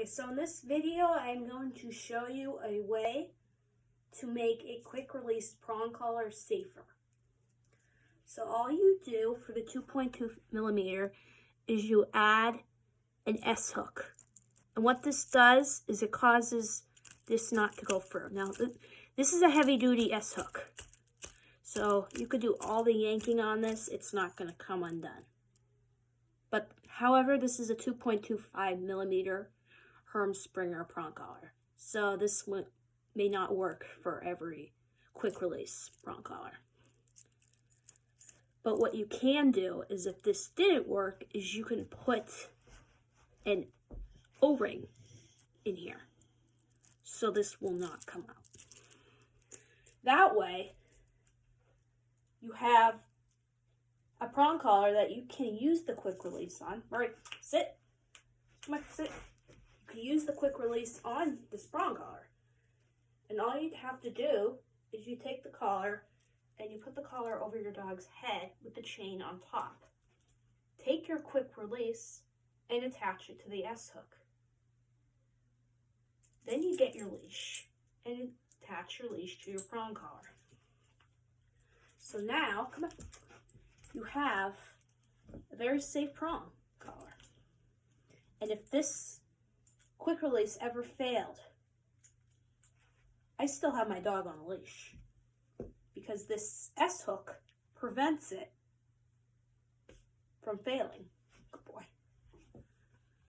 Okay, so in this video, I'm going to show you a way to make a quick release prong collar safer. So all you do for the 2.2 millimeter is you add an S hook. And what this does is it causes this knot to go through. Now, this is a heavy duty S hook. So you could do all the yanking on this, it's not going to come undone. But however, this is a 2.25 millimeter herm sprenger prong collar. So this may not work for every quick release prong collar. But what you can do is, if this didn't work, is you can put an O-ring in here. So this will not come out. That way, you have a prong collar that you can use the quick release on. All right, sit. Come on, sit. You can use the quick release on this prong collar. And all you'd have to do is you take the collar and you put the collar over your dog's head with the chain on top. Take your quick release and attach it to the S hook. Then you get your leash and attach your leash to your prong collar. So now, come on, you have a very safe prong collar. And if this quick release ever failed, I still have my dog on a leash because this S hook prevents it from failing. Good boy.